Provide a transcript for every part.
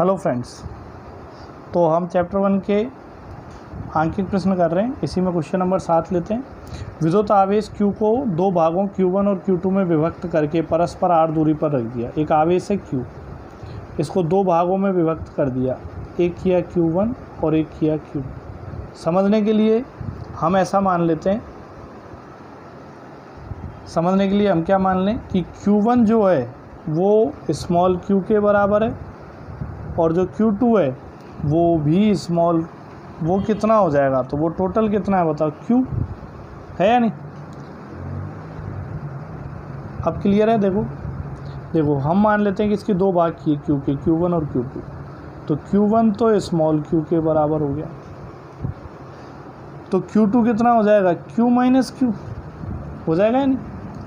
Hello friends, तो हम chapter 1 के आंकिक प्रश्न कर रहे हैं। इसी में क्वेश्चन नंबर 7 लेते हैं। विद्युत आवेश Q को दो भागों Q1 और Q2 में विभक्त करके परस्पर r दूरी पर रख दिया। एक आवेश है Q, इसको दो भागों में विभक्त कर दिया, एक किया Q1 और एक किया Q। समझने के लिए हम ऐसा मान लेते हैं, समझने के लिए हम क्या मान लें कि Q1 जो है वो स्मॉल q के बराबर है और जो Q2 है वो भी स्मॉल, वो कितना हो जाएगा, तो वो टोटल कितना है बताओ, Q है या नहीं। अब क्लियर है। देखो हम मान लेते हैं कि इसके दो भाग किए Q के, Q1 और Q2, तो Q1 तो स्मॉल q के बराबर हो गया, तो Q2 कितना हो जाएगा, Q माइनस Q हो जाएगा या नहीं।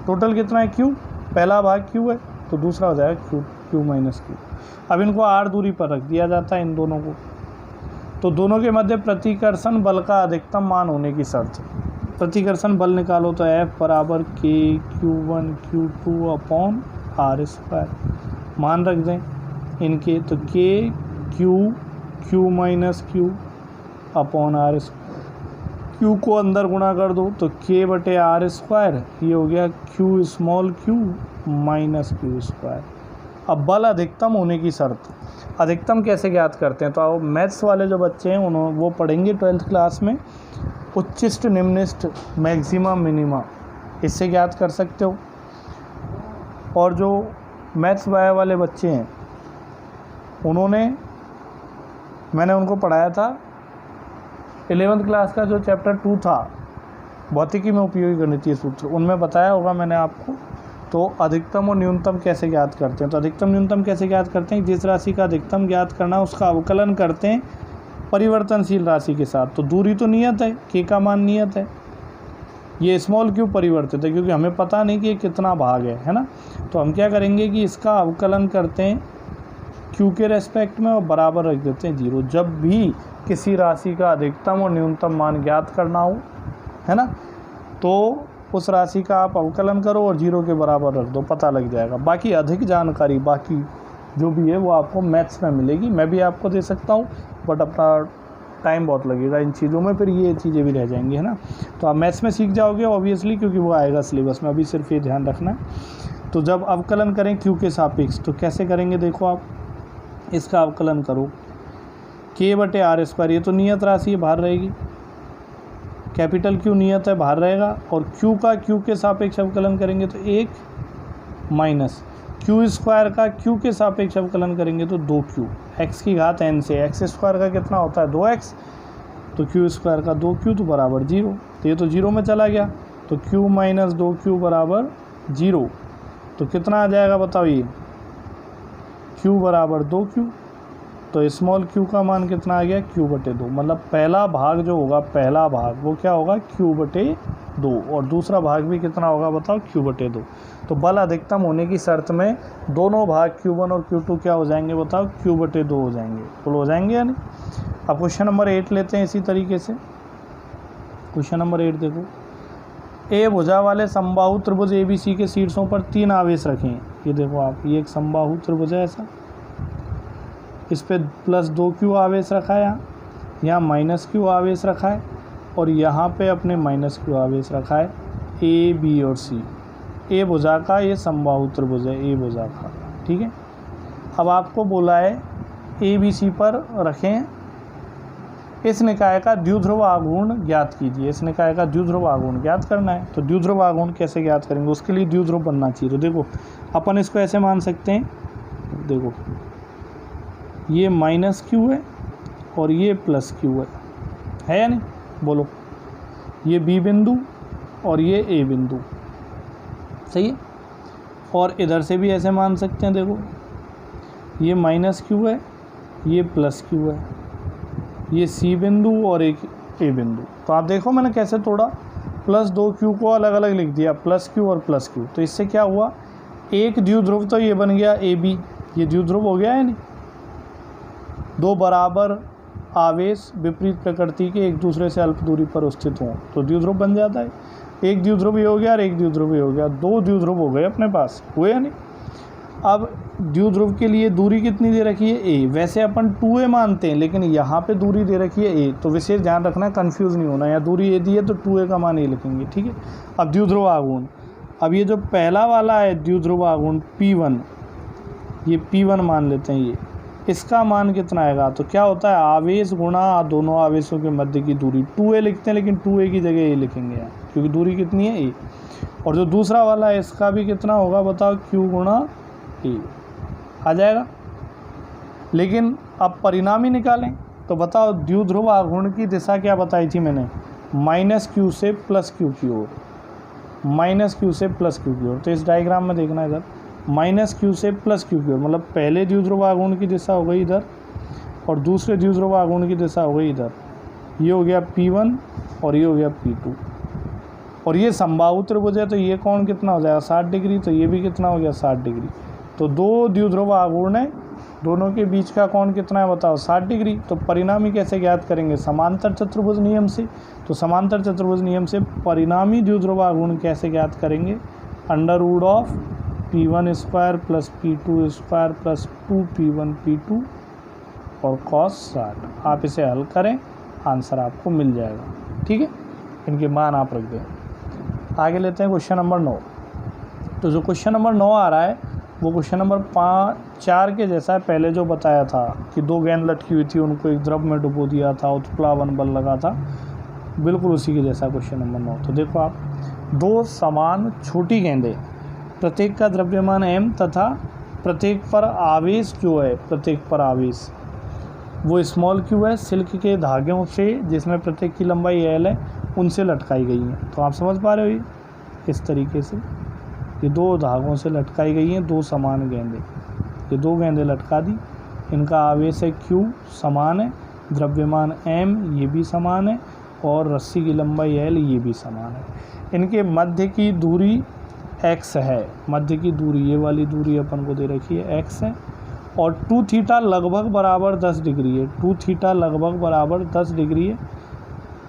टोटल कितना है Q, पहला भाग Q है तो दूसरा हो जाएगा Q माइनस Q। अब इनको r दूरी पर रख दिया जाता है इन दोनों को, तो दोनों के मध्य प्रतिकर्षण बल का अधिकतम मान होने की शर्त। प्रतिकर्षण बल निकालो तो F बराबर K Q1 Q2 upon r square. मान रख दें इनके, तो K Q minus Q upon r square. Q को अंदर गुणा कर दो तो K बटे r स्क्वायर, ये हो गया Q small q minus Q square. अब बल अधिकतम होने की शर्त, अधिकतम कैसे ज्ञात करते हैं, तो आओ मैथ्स वाले जो बच्चे हैं उन्होंने वो पढ़ेंगे 12th क्लास में, उच्चिष्ट निम्निष्ट मैक्सिमम मिनिमा, इससे ज्ञात कर सकते हो। और जो मैथ्स बायो वाले बच्चे हैं मैंने उनको पढ़ाया था 11th क्लास का जो चैप्टर 2 था, भौतिकी में उपयोगी गणितीय सूत्र, उनमें बताया होगा मैंने आपको। तो अधिकतम और न्यूनतम कैसे ज्ञात करते हैं, तो अधिकतम न्यूनतम कैसे ज्ञात करते हैं, जिस राशि का अधिकतम ज्ञात करना है उसका अवकलन करते हैं परिवर्तनशील राशि के साथ। तो दूरी तो नियत है, K का मान नियत है, ये स्मॉल q परिवर्तित है क्योंकि हमें पता नहीं कि ये कितना भाग है ना। तो हम क्या करेंगे कि इसका अवकलन करते हैं Q के रेस्पेक्ट में और बराबर रख देते हैं 0। जब भी किसी राशि का अधिकतम और न्यूनतम मान ज्ञात करना हो, है ना, तो उस राशि का आप अवकलन करो और 0 के बराबर रख दो, पता लग जाएगा। बाकी अधिक जानकारी बाकी जो भी है वो आपको मैथ्स में मिलेगी, मैं भी आपको दे सकता हूँ, बट अपना टाइम बहुत लगेगा इन चीज़ों में, फिर ये चीज़ें भी रह जाएंगी, है ना। तो आप मैथ्स में सीख जाओगे ऑब्वियसली, क्योंकि वो आएगा सिलेबस में, अभी सिर्फ ये ध्यान रखना है। तो जब अवकलन करें Q के सापेक्ष तो कैसे करेंगे, देखो आप इसका अवकलन करो K बटे r स्क्वायर, ये तो नियत राशि है, बाहर रहेगी, कैपिटल Q नियत है, बाहर रहेगा, और Q का Q के सापेक्ष अवकलन करेंगे तो 1 माइनस Q स्क्वायर का Q के सापेक्ष अवकलन करेंगे तो 2Q, x की घात n से, x स्क्वायर का कितना होता है 2x, तो Q स्क्वायर का 2Q तो बराबर 0, तो ये तो 0 में चला गया, तो Q माइनस 2Q बराबर 0। तो कितना आ जाएगा बताओ, ये Q बराबर 2Q, तो स्मॉल q का मान कितना आ गया, Q बटे 2। मतलब पहला भाग जो होगा, पहला भाग वो क्या होगा, Q बटे 2, और दूसरा भाग भी कितना होगा बताओ, Q बटे 2। तो बल अधिकतम होने की शर्त में दोनों भाग Q1 और Q2 क्या हो जाएंगे बताओ, Q बटे 2 हो जाएंगे, फुल हो जाएंगे या नहीं। अब क्वेश्चन नंबर 8 लेते हैं इसी तरीके से। क्वेश्चन नंबर 8 देखो, ए भुजा वाले समबाहु त्रिभुज ABC के शीर्षों पर 3 आवेश रखें। ये देखो आप, ये एक समबाहु त्रिभुज है ऐसा, इस पे प्लस 2Q आवेश रखा है, यहाँ माइनस Q आवेश रखा है, और यहाँ पे अपने माइनस Q आवेश रखा है, A B और C। ए भुजा का ये समबाहु त्रिभुज है, ए भुजा का, ठीक है। अब आपको बोला है ABC पर रखें इस निकाय का द्विध्रुव आघूर्ण ज्ञात कीजिए। इस निकाय का द्विध्रुव आघूर्ण ज्ञात करना है, तो द्विध्रुव आघूर्ण कैसे ज्ञात करेंगे, उसके लिए द्विध्रुव बनना चाहिए। तो देखो अपन इसको ऐसे मान सकते हैं, देखो ये माइनस Q है और ये प्लस Q है या नहीं, बोलो, ये B बिंदु और ये A बिंदु, सही है। और इधर से भी ऐसे मान सकते हैं, देखो ये माइनस Q है, ये प्लस Q है, ये C बिंदु और एक A बिंदु। तो आप देखो मैंने कैसे तोड़ा, प्लस 2Q को अलग अलग लिख दिया, प्लस Q और प्लस Q। तो इससे क्या हुआ, एक द्विध्रुव तो ये बन गया AB, ये द्विध्रुव हो गया है नहीं, दो बराबर आवेश विपरीत प्रकृति के एक दूसरे से अल्प दूरी पर स्थित हों तो द्विध्रुव बन जाता है। एक द्विध्रुव ये हो गया और एक द्विध्रुव ये हो गया, 2 द्विध्रुव हो गए अपने पास, हुए या नहीं। अब द्विध्रुव के लिए दूरी कितनी दे रखी है a, वैसे अपन 2a मानते हैं लेकिन यहाँ पे दूरी दे रखी है a, तो विशेष ध्यान रखना, कंफ्यूज नहीं होना। यहाँ दूरी a दी है तो 2a का मान a लिखेंगे, ठीक है। अब द्विध्रुव आघूर्ण, अब ये जो पहला वाला है द्विध्रुव आघूर्ण P1, ये P1 मान लेते हैं, ये इसका मान कितना आएगा, तो क्या होता है आवेश गुणा दोनों आवेशों के मध्य की दूरी, 2a लिखते हैं लेकिन 2a की जगह a लिखेंगे यहाँ, क्योंकि दूरी कितनी है a। और जो दूसरा वाला है इसका भी कितना होगा बताओ, q गुणा a आ जाएगा। लेकिन अब परिणामी निकालें तो बताओ द्विध्रुव आघूर्ण की दिशा क्या बताई थी मैंने, -q से +q की ओर, -q से +q की ओर। तो इस डायग्राम में देखना इधर, -q से +q की ओर, मतलब पहले द्विध्रुव आघूर्ण की दिशा हो गई इधर और दूसरे द्विध्रुव आघूर्ण की दिशा हो गई इधर। ये हो गया P1 और ये हो गया P2। और ये समबाहु त्रिभुज है तो ये कोण कितना हो जाएगा 60 डिग्री, तो ये भी कितना हो गया 60 डिग्री। तो दो द्विध्रुव आघूर्ण है, दोनों के बीच का कोण कितना है बताओ 60 डिग्री। तो परिणामी कैसे ज्ञात करेंगे, समांतर चतुर्भुज नियम से। तो समांतर चतुर्भुज नियम से परिणामी द्विध्रुव आघूर्ण कैसे ज्ञात करेंगे, √of P1² + P2² + 2P1 P2 और cos 60। आप इसे हल करें, आंसर आपको मिल जाएगा, ठीक है। इनके मान आप रख दें। आगे लेते हैं क्वेश्चन नंबर 9। तो जो क्वेश्चन नंबर 9 आ रहा है वो क्वेश्चन नंबर 4 के जैसा है। पहले जो बताया था कि दो गेंद लटकी हुई थी, उनको एक द्रव में डुबो दिया था, उत्प्लावन बल लगा था, बिल्कुल उसी के जैसा क्वेश्चन नंबर 9। तो देखो आप, दो समान छोटी गेंदें, प्रत्येक का द्रव्यमान m तथा प्रत्येक पर आवेश जो है, प्रत्येक पर आवेश वो स्मॉल q है, सिल्क के धागों से जिसमें प्रत्येक की लंबाई l है उनसे लटकाई गई हैं। तो आप समझ पा रहे हो, ये इस तरीके से ये दो धागों से लटकाई गई हैं दो समान गेंदें। ये दो गेंदें लटका दी, इनका आवेश है q समान है, द्रव्यमान m ये भी समान है और रस्सी की लंबाई l ये भी समान है। इनके मध्य की दूरी x है, मध्य की दूरी ये वाली दूरी अपन को दे रखी है x है और 2θ लगभग बराबर 10 डिग्री है। 2θ लगभग बराबर 10 डिग्री है।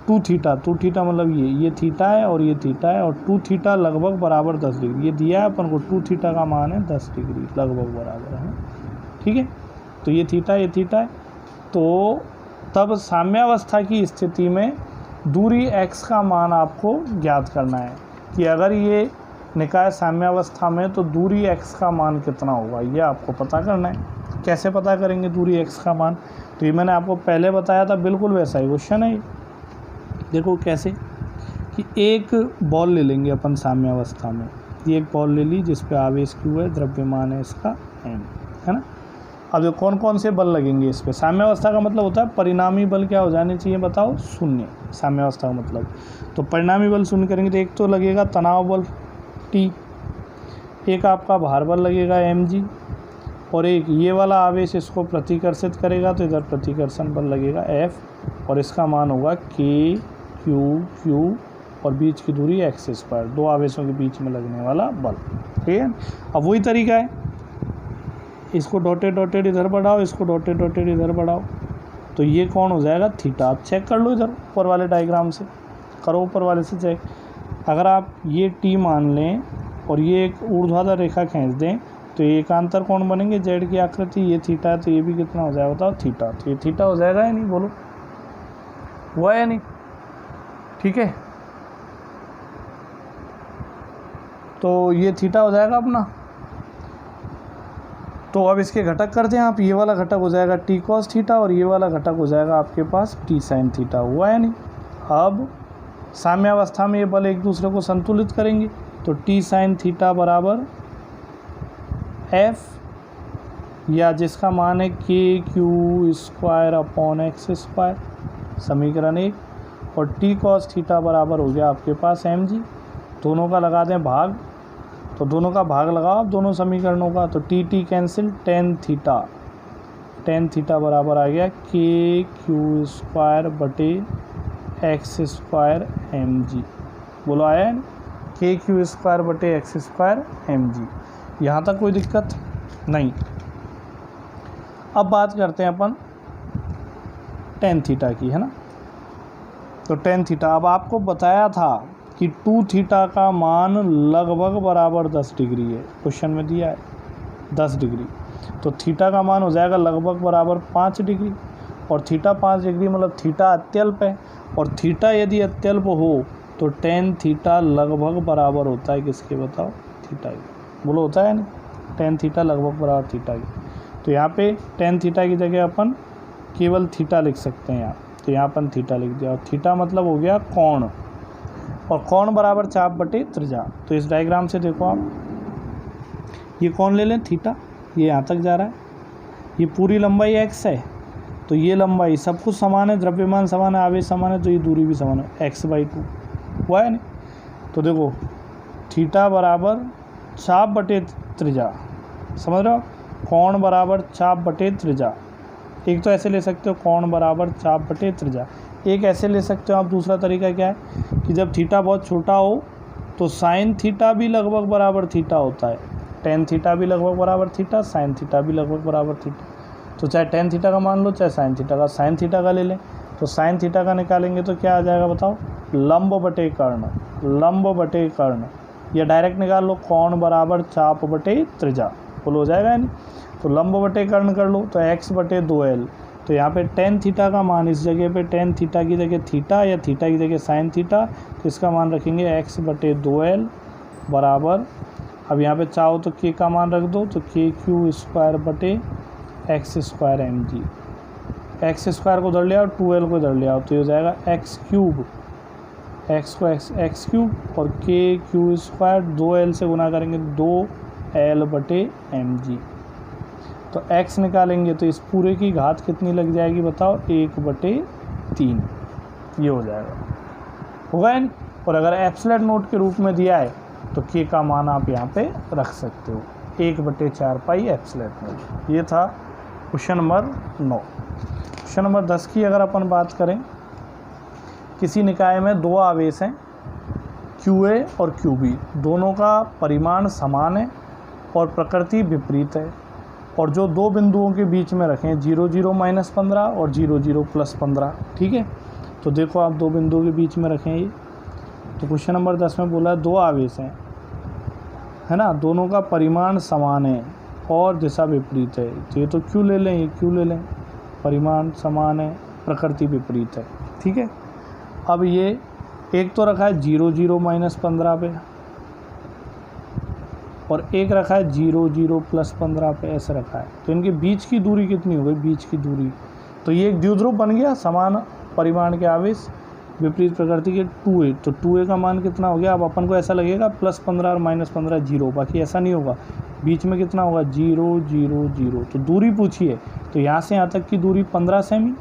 2θ मतलब ये थीटा है और ये थीटा है और 2θ लगभग बराबर 10 डिग्री, ये दिया है अपन को। 2θ का मान है 10 डिग्री लगभग बराबर है, ठीक है। तो ये थीटा है। तो तब साम्यावस्था की स्थिति में दूरी x का मान आपको ज्ञात करना है कि अगर ये निकाय साम्यावस्था में तो दूरी x का मान कितना होगा, ये आपको पता करना है। कैसे पता करेंगे दूरी x का मान, तो ये मैंने आपको पहले बताया था, बिल्कुल वैसा ही क्वेश्चन है। देखो कैसे कि एक बॉल ले लेंगे अपन साम्यावस्था में, ये एक बॉल ले ली जिस पे आवेश q है, द्रव्यमान है इसका m, है ना। अब जो कौन कौन से बल लगेंगे इस पे, साम्यावस्था का मतलब होता है परिणामी बल क्या हो जाने चाहिए बताओ, शून्य। साम्यावस्था का मतलब, तो परिणामी बल शून्य करेंगे तो एक तो लगेगा तनाव बल T, एक आपका भार बल लगेगा mg और एक ये वाला आवेश इसको प्रतिकर्षित करेगा तो इधर प्रतिकर्षण बल लगेगा F और इसका मान होगा K Q और बीच की दूरी x², दो आवेशों के बीच में लगने वाला बल, ठीक है। अब वही तरीका है, इसको डॉटेड इधर बढ़ाओ, इसको डॉटेड इधर बढ़ाओ, तो ये कौन हो जाएगा थीटा। आप चेक कर लो इधर ऊपर वाले डायग्राम से, करो ऊपर वाले से चेक। अगर आप ये T मान लें और ये एक ऊर्ध्वाधर रेखा खींच दें तो ये एकांतर कोण बनेंगे, जेड की आकृति, ये थीटा है तो ये भी कितना हो जाएगा बताओ थीटा। तो ये थीटा हो जाएगा या नहीं, बोलो हुआ या नहीं, ठीक है। तो ये थीटा हो जाएगा अपना। तो अब इसके घटक कर दें आप, ये वाला घटक हो जाएगा T cos थीटा और ये वाला घटक हो जाएगा आपके पास T sin थीटा, हुआ या नहीं। अब साम्यावस्था में ये बल एक दूसरे को संतुलित करेंगे तो T sin थीटा बराबर F या जिसका मान है KQ² समीकरण 1 और T cos थीटा बराबर हो गया आपके पास mg। दोनों का लगा दें भाग, तो दोनों का भाग लगाओ आप दोनों समीकरणों का, तो T कैंसिल, tan थीटा बराबर आ गया KQ² mg। बोलो आया है, KQ² mg। यहाँ तक कोई दिक्कत नहीं। अब बात करते हैं अपन tan थीटा की, है ना। तो tan थीटा, अब आपको बताया था कि 2θ का मान लगभग बराबर 10 डिग्री है, क्वेश्चन में दिया है 10 डिग्री। तो थीटा का मान हो जाएगा लगभग बराबर 5 डिग्री, और थीटा 5 डिग्री मतलब थीटा अत्यल्प है, और थीटा यदि अत्यल्प हो तो टेन थीटा लगभग बराबर होता है किसके, बताओ, थीटा की। बोलो होता है ना, टेन थीटा लगभग बराबर थीटा की। तो यहाँ पे टेन थीटा की जगह अपन केवल थीटा लिख सकते हैं यहाँ, तो यहाँ अपन थीटा लिख दिया, और थीटा मतलब हो गया कोण, और कोण बराबर चाप बटे त्रिज्या। तो इस डायग्राम से देखो आप, ये कोण ले लें थीटा, ये यहाँ तक जा रहा है, ये पूरी लंबाई x है, तो ये लंबाई सब कुछ समान है, द्रव्यमान समान है, आवेश समान है, तो ये दूरी भी समान है, x/2 हुआ है नहीं। तो देखो थीटा बराबर चाप बटे त्रिज्या, समझ रहे हो, कोण बराबर चाप बटे त्रिज्या। एक तो ऐसे ले सकते हो कोण बराबर चाप बटे त्रिज्या, एक ऐसे ले सकते हो आप, दूसरा तरीका क्या है कि जब थीटा बहुत छोटा हो तो साइन थीटा भी लगभग बराबर थीटा होता है, टेन थीटा भी लगभग बराबर थीटा, साइन थीटा भी लगभग बराबर थीटा। तो चाहे टेन थीटा का मान लो, चाहे साइन थीटा का, साइन थीटा का ले लें, तो साइन थीटा का निकालेंगे तो क्या आ जाएगा बताओ, लंब बटे कर्ण, लंब बटे कर्ण, या डायरेक्ट निकाल लो कोण बराबर चाप बटे त्रिज्या, बोलो हो जाएगा नहीं। तो लंब बटे कर्ण कर लो तो x/2l, तो यहाँ पे टेन थीटा का मान, इस जगह पे टेन थीटा की जगह थीटा या थीटा की जगह साइन थीटा, तो इसका मान रखेंगे x/2l बराबर, अब यहाँ पे चाहो तो k का मान रख दो, तो kq² बटे x² mg, x² को उधर ले आओ, 2l को इधर ले आओ, तो ये हो जाएगा x3, x को x3 और kq², 2l से गुना करेंगे 2l बटे mg, तो x निकालेंगे तो इस पूरे की घात कितनी लग जाएगी बताओ, 1/3, ये हो जाएगा, होगा नहीं। और अगर एब्सोल्यूट नोट के रूप में दिया है तो k का मान आप यहाँ पे रख सकते हो, 1/4 पाई एब्सोल्यूट नोट। ये था क्वेश्चन नंबर 9। क्वेश्चन नंबर 10 की अगर अपन बात करें, किसी निकाय में दो आवेश हैं QA और QB, दोनों का परिमाण समान है और प्रकृति विपरीत है, और जो दो बिंदुओं के बीच में रखें 0, 0 - 15 और 0, 0 + 15, ठीक है। तो देखो आप दो बिंदुओं के बीच में रखें ये, तो क्वेश्चन नंबर 10 में बोला दो आवेश हैं, है ना, दोनों का परिमाण समान है और दिशा विपरीत है, तो ये तो Q ले लें, ये Q ले लें, परिमाण समान है, प्रकृति विपरीत है, ठीक है। अब ये एक तो रखा है 0, 0 - 15 पे, और एक रखा है 0, 0 + 15 पे, ऐसे रखा है, तो इनके बीच की दूरी कितनी हो गई, बीच की दूरी, तो ये एक द्विध्रुव बन गया, समान परिमाण के आवेश विपरीत प्रकृति के 2a, तो 2a का मान कितना हो गया। अब अपन को ऐसा लगेगा +15 और -15 0, बाकी ऐसा नहीं होगा, बीच में कितना होगा 0, 0, 0, तो दूरी पूछिए, तो यहाँ से यहाँ तक की दूरी 15 सेमी,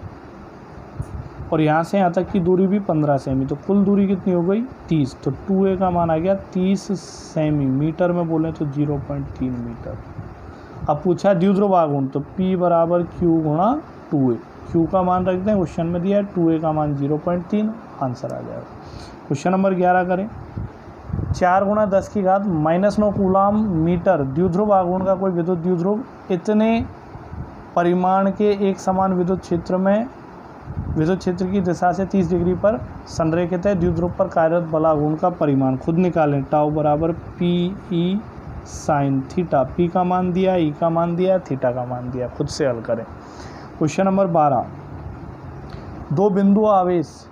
और यहाँ से यहाँ तक की दूरी भी 15 सेमी, तो कुल दूरी कितनी हो गई 30, तो 2a का मान आ गया 30 सेमी, मीटर में बोले तो 0.3 मीटर। अब पूछा द्विध्रुव आघूर्ण, तो P = Q × 2a, Q का मान रख दें, क्वेश्चन में दिया है 2a का मान 0.3, आंसर आ जाएगा। क्वेश्चन नंबर 11 करें, 4 × 10⁻⁻9 कूलाम मीटर द्विध्रुव आघूर्ण का कोई विद्युत द्विध्रुव इतने परिमाण के एक समान विद्युत क्षेत्र में विद्युत क्षेत्र की दिशा से 30 डिग्री पर संरेखित है, द्विध्रुव पर कार्यरत बल आघूर्ण का परिमाण खुद निकालें। टाउ बराबर PE sin थीटा, P का मान दिया, E का मान दिया, थीटा का मान दिया, खुद से हल करें। क्वेश्चन नंबर 12, दो बिंदु आवेश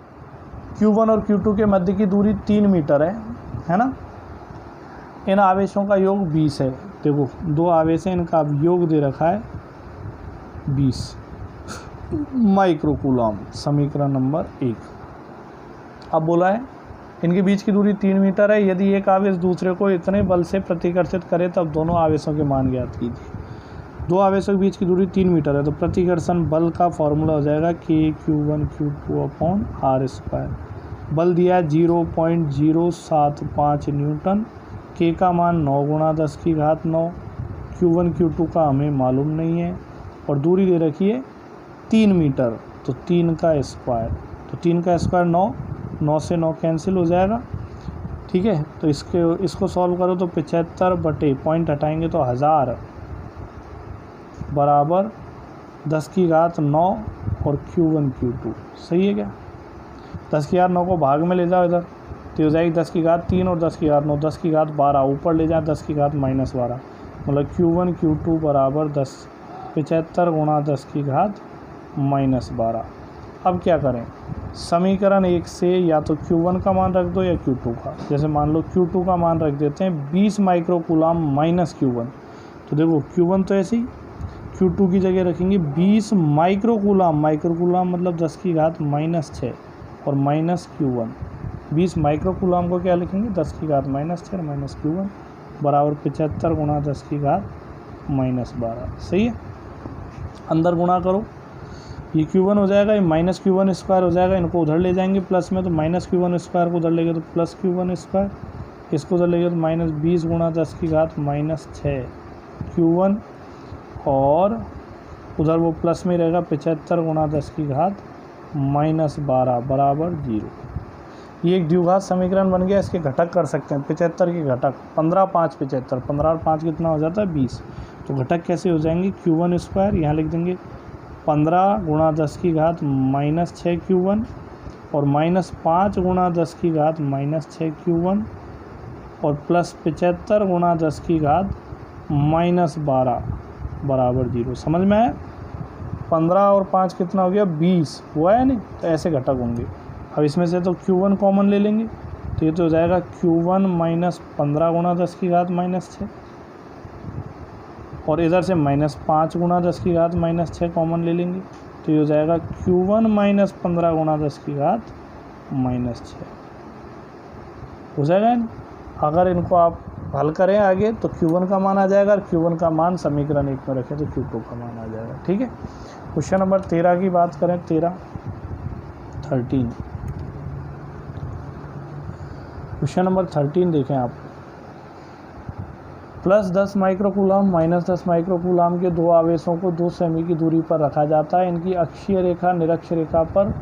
Q1 और Q2 के मध्य की दूरी 3 मीटर है ना, इन आवेशों का योग 20 है। देखो दो आवेश हैं, इनका योग दे रखा है 20 माइक्रो कूलम, समीकरण नंबर 1। अब बोला है इनके बीच की दूरी 3 मीटर है, यदि एक आवेश दूसरे को इतने बल से प्रतिकर्षित करे तब दोनों आवेशों के मान ज्ञात कीजिए। दो आवेशों के बीच की दूरी 3 मीटर है, तो प्रतिकर्षण बल का फॉर्मूला हो जाएगा KQ1Q2/r²। बल दिया है 0.075 न्यूटन, K का मान 9 × 10⁹, Q1 Q2 का हमें मालूम नहीं है, और दूरी दे रखी है 3 मीटर, तो 3 का स्क्वायर, तो 3 का स्क्वायर 9, 9 से 9 कैंसिल हो जाएगा, ठीक है। तो इसको सॉल्व करो तो 75 बटे पॉइंट हटाएंगे तो 1000 बराबर 10⁹9 और Q1 Q2 सही है क्या। 10⁹9 को भाग में ले जाओ इधर, तो हो जाएगी 10⁻³ और 10⁻9, 10⁻12 ऊपर ले जाए 10⁻−12, मतलब Q1 Q2 बराबर 10, 75 गुणा 10 की घात -12। अब क्या करें, समीकरण 1 से या तो Q1 का मान रख दो या Q2 का। जैसे मान लो Q2 का मान रख देते हैं 20 माइक्रोकूलम माइनस Q1, तो देखो Q1 तो ऐसे ही, Q2 की जगह रखेंगे 20 माइक्रोकूलम, माइक्रोकूलम मतलब 10 की घात -6 और माइनस Q1। 20 माइक्रोकूलम को क्या लिखेंगे, 10 की घात -6 और माइनस Q1 बराबर 75 गुणा 10 की घात -12। सही है, अंदर गुणा करो, ये Q1 हो जाएगा, ये माइनस Q1 स्क्वायर हो जाएगा, इनको उधर ले जाएंगे प्लस में, तो माइनस Q1 स्क्वायर को उधर ले गए तो प्लस Q1 स्क्वायर, इसको उधर ले गए तो -20 गुणा 10 की घात -6 Q1, और उधर वो प्लस में रहेगा 75 गुणा 10 की घात -12 बराबर 0। ये एक द्विघात समीकरण बन गया। इसके घटक कर सकते हैं, 75 के घटक 15 5 75, 15 और 5 कितना हो जाता है 20। तो घटक कैसे हो जाएंगे, Q1 स्क्वायर यहाँ लिख देंगे 15 गुणा 10 की घात -6 Q1 और -5 गुणा 10 की घात -6 Q1 और प्लस 75 गुणा 10 की घात -12 बराबर 0। समझ में आया, 15 और 5 कितना हो गया 20 हुआ है नहीं, तो ऐसे घटक होंगे। अब इसमें से तो Q1 कॉमन ले लेंगे, तो ये तो हो जाएगा Q1 -15 गुणा 10 की घात -6 और इधर से -5 गुणा 10 की घात -6 कॉमन ले लेंगे, तो ये हो जाएगा Q1 -15 गुणा 10 की घात -6 हो जाएगा नहीं। अगर इनको आप हल करें आगे तो Q1 का मान आ जाएगा, और Q1 का मान समीकरण 1 में रखें तो Q2 का मान आ जाएगा। ठीक है, क्वेश्चन नंबर 13 की बात करें, 13 क्वेश्चन नंबर 13 देखें आप, +10 माइक्रोकूलम -10 माइक्रोकूलम के दो आवेशों को 2 सेमी की दूरी पर रखा जाता है। इनकी अक्षीय रेखा निरक्ष रेखा पर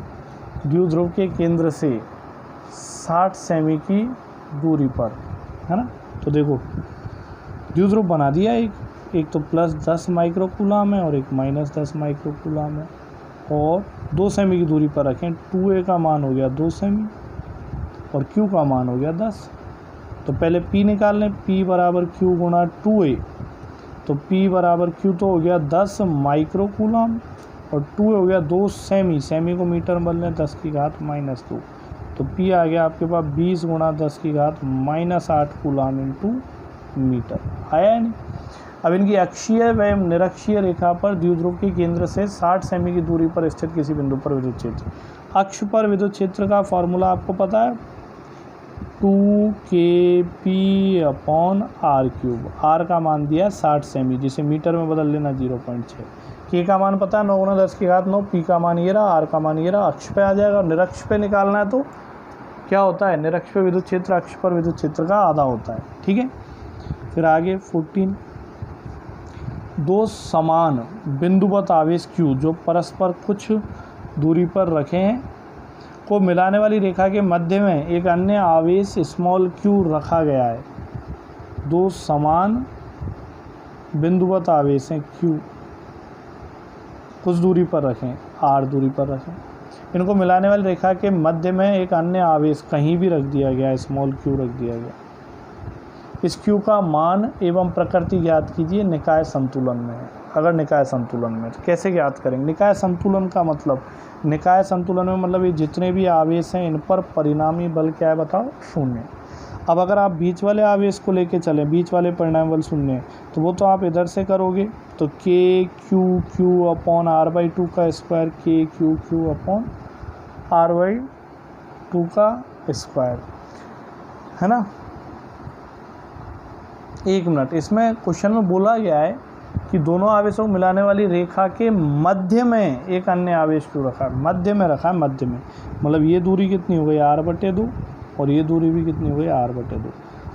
द्विध्रुव के केंद्र से 60 सेमी की दूरी पर है ना। तो देखो द्विध्रुव बना दिया, एक तो +10 माइक्रोकूलम है और एक -10 माइक्रोकूलम है, और 2 सेमी की दूरी पर रखें। 2a का मान हो गया 2 सेमी और Q का मान हो गया 10। तो पहले P निकाल लें, P बराबर Q गुणा 2a, तो P बराबर Q तो हो गया 10 माइक्रोकूलम और 2 हो गया 2 सेमी, सेमी को मीटर में बदलें 10 की घात -2, तो P आ गया आपके पास 20 गुणा 10 की घात -8 कूलम इंटू मीटर। आया नहीं। अब इनकी अक्षीय व निरक्षीय रेखा पर द्विध्रुव के केंद्र से 60 सेमी की दूरी पर स्थित किसी बिंदु पर विद्युत क्षेत्र, अक्ष पर विद्युत क्षेत्र का फॉर्मूला आपको पता है 2kp/r³। r का मान दिया 60 सेमी, जिसे मीटर में बदल लेना 0.6। k का मान पता है 9 गुणा 10 की घात 9, p का मान ये रहा, r का मान ये रहा। अक्ष पे आ जाएगा, निरक्ष पे निकालना है तो क्या होता है, निरक्ष पे विद्युत क्षेत्र अक्ष पर विद्युत क्षेत्र का आधा होता है। ठीक है, फिर आगे 14, दो समान बिंदुवत आवेश Q जो परस्पर कुछ दूरी पर रखे हैं को मिलाने वाली रेखा के मध्य में एक अन्य आवेश q रखा गया है। दो समान बिंदुवत आवेश हैं Q, कुछ दूरी पर रखें, r दूरी पर रखें, इनको मिलाने वाली रेखा के मध्य में एक अन्य आवेश कहीं भी रख दिया गया, q रख दिया गया। इस Q का मान एवं प्रकृति ज्ञात कीजिए, निकाय संतुलन में है। अगर निकाय संतुलन में तो कैसे ज्ञात करेंगे, निकाय संतुलन का मतलब, निकाय संतुलन में मतलब ये जितने भी आवेश हैं इन पर परिणामी बल क्या है बताओ, 0। अब अगर आप बीच वाले आवेश को लेके चलें, बीच वाले परिणामी बल 0 है, तो वो तो आप इधर से करोगे तो KQ/r/2 का स्क्वायर, KQ/r/2 का स्क्वायर है ना। 1 मिनट, इसमें क्वेश्चन में बोला गया है कि दोनों आवेशों को मिलाने वाली रेखा के मध्य में एक अन्य आवेश क्यों रखा है, मध्य में रखा है, मध्य में मतलब ये दूरी कितनी हो गई r/2 और ये दूरी भी कितनी हो गई r/2।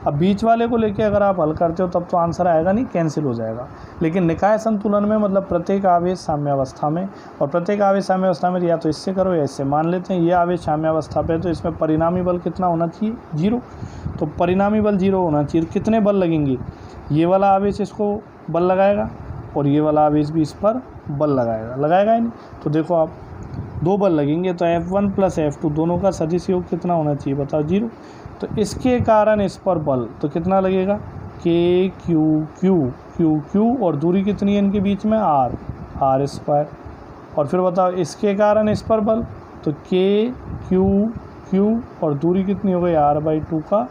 अब बीच वाले को लेके अगर आप हल करते हो तब तो आंसर आएगा नहीं, कैंसिल हो जाएगा। लेकिन निकाय संतुलन में मतलब प्रत्येक आवेश साम्यावस्था में, और प्रत्येक आवेश साम्यावस्था में या तो इससे करो या इससे। मान लेते हैं ये आवेश साम्यावस्था पे, तो इसमें परिणामी बल कितना होना चाहिए, 0। तो परिणामी बल 0 होना चाहिए। कितने बल लगेंगे, ये वाला आवेश इसको बल लगाएगा और ये वाला आवेश भी इस पर बल लगाएगा ही नहीं। तो देखो आप 2 बल लगेंगे, तो F1 + F2 दोनों का सदिश योग कितना होना चाहिए बताओ, 0। तो इसके कारण इस पर बल तो कितना लगेगा, KQQ क्यू क्यू और दूरी कितनी है इनके बीच में आर स्क्वायर। और फिर बताओ इसके कारण इस पर बल, तो के क्यू क्यू और दूरी कितनी हो गई r/2 का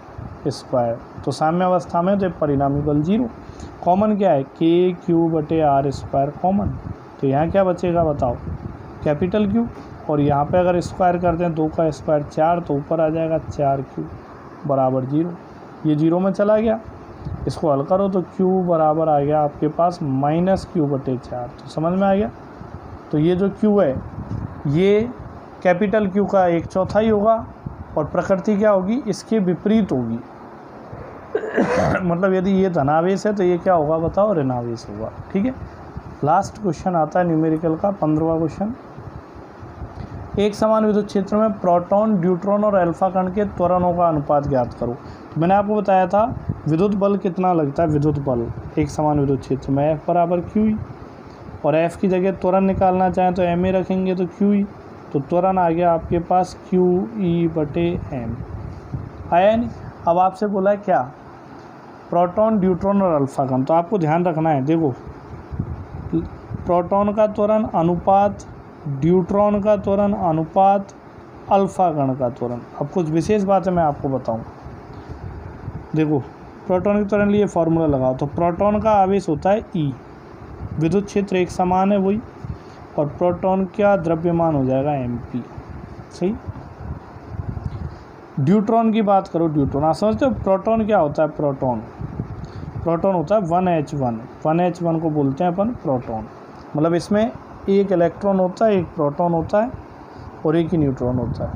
स्क्वायर। तो साम्य अवस्था में तो परिणामी बल 0। कॉमन क्या है, के क्यू बटे आर स्क्वायर कॉमन, तो यहाँ क्या बचेगा बताओ, कैपिटल क्यू। और यहाँ पे अगर स्क्वायर करते हैं 2 का स्क्वायर 4, तो ऊपर आ जाएगा 4q बराबर 0। ये 0 में चला गया, इसको हल करो तो q बराबर आ गया आपके पास -q/4। तो समझ में आ गया। तो ये जो q है ये कैपिटल Q का 1/4 होगा और प्रकृति क्या होगी, इसके विपरीत होगी। मतलब यदि ये धनावेश है तो ये क्या होगा बताओ, ऋणावेश होगा। ठीक है। लास्ट क्वेश्चन आता है न्यूमेरिकल का 15वां क्वेश्चन। एक समान विद्युत क्षेत्र में प्रोटॉन, ड्यूट्रॉन और अल्फा कण के त्वरणों का अनुपात ज्ञात करो। तो मैंने आपको बताया था विद्युत बल कितना लगता है, विद्युत बल एक समान विद्युत क्षेत्र में F बराबर QE, और F की जगह त्वरण निकालना चाहें तो MA रखेंगे तो QE, तो त्वरण आ गया आपके पास QE/M। आया नहीं। अब आपसे बोला है क्या, प्रोटॉन, ड्यूट्रॉन और अल्फा कण। तो आपको ध्यान रखना है, देखो प्रोटॉन का त्वरण अनुपात, ड्यूट्रॉन का त्वरण अनुपात, अल्फा कण का त्वरण। अब कुछ विशेष बातें मैं आपको बताऊं। देखो प्रोटॉन के त्वरण लिए फॉर्मूला लगाओ, तो प्रोटॉन का आवेश होता है E, विद्युत क्षेत्र एक समान है वही, और प्रोटॉन का द्रव्यमान हो जाएगा MP। सही। ड्यूट्रॉन की बात करो, ड्यूट्रॉन आप समझते हो प्रोटॉन क्या होता है, प्रोटॉन होता है 1H1। 1H1 को बोलते हैं अपन प्रोटॉन। मतलब इसमें एक इलेक्ट्रॉन होता है, एक प्रोटॉन होता है और एक ही न्यूट्रॉन होता है।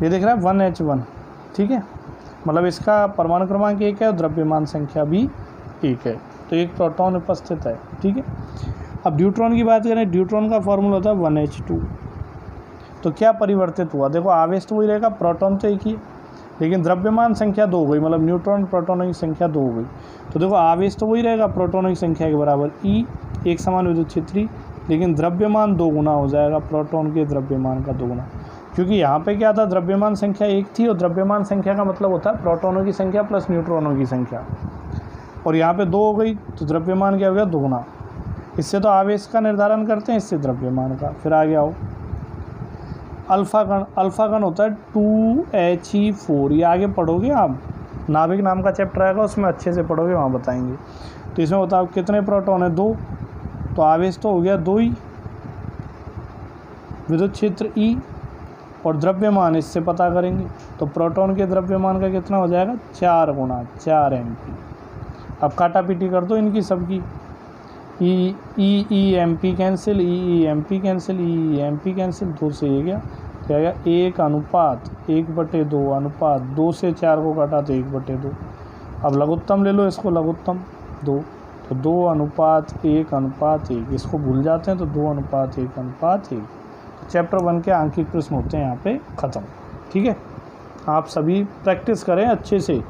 ये दिख रहा है 1H1। ठीक है। मतलब इसका परमाणु क्रमांक 1 है और द्रव्यमान संख्या भी 1 है, तो एक प्रोटॉन उपस्थित है। ठीक है। अब ड्यूट्रॉन की बात करें, ड्यूट्रॉन का फॉर्मूला होता है 1H2। तो क्या परिवर्तित हुआ, देखो आवेश तो वही रहेगा, प्रोटॉन तो एक ही, लेकिन द्रव्यमान संख्या 2 हो गई, मतलब न्यूट्रॉन प्रोटॉनों की संख्या 2 हो गई। तो देखो आवेश तो वही रहेगा प्रोटॉनों की संख्या के बराबर E, एक समान विद्युत क्षेत्री, लेकिन द्रव्यमान 2 गुना हो जाएगा प्रोटॉन के द्रव्यमान का 2 गुना। क्योंकि यहाँ पे क्या था, द्रव्यमान संख्या 1 थी, और द्रव्यमान संख्या का मतलब होता है प्रोटॉनों की संख्या प्लस न्यूट्रॉनों की संख्या, और यहाँ पे 2 हो गई, तो द्रव्यमान क्या हो गया, 2 गुना। इससे तो आवेश का निर्धारण करते हैं, इससे द्रव्यमान का। फिर आ गया हो अल्फा कण। अल्फा कण होता है 2He4। ये आगे पढ़ोगे आप, नाभिक नाम का चैप्टर आएगा उसमें अच्छे से पढ़ोगे, वहाँ बताएंगे। तो इसमें बताओ कितने प्रोटॉन है, 2, तो आवेश तो हो गया 2 ही, विद्युत क्षेत्र E, और द्रव्यमान इससे पता करेंगे, तो प्रोटॉन के द्रव्यमान का कितना हो जाएगा, 4 गुना 4 MP। अब काटा पीटी कर दो इनकी सबकी, MP cancel, MP cancel, MP cancel, 2 से ये गया, क्या गया 1 अनुपात 1/2 अनुपात 2 से 4 को काटा तो 1/2। अब लघुत्तम ले लो इसको, लघुत्तम 2, तो 2 अनुपात 1 अनुपात 1, इसको भूल जाते हैं तो 2 अनुपात 1 अनुपात 1। तो चैप्टर 1 के आंकिक प्रश्न होते हैं यहाँ पे ख़त्म। ठीक है। आप सभी प्रैक्टिस करें अच्छे से।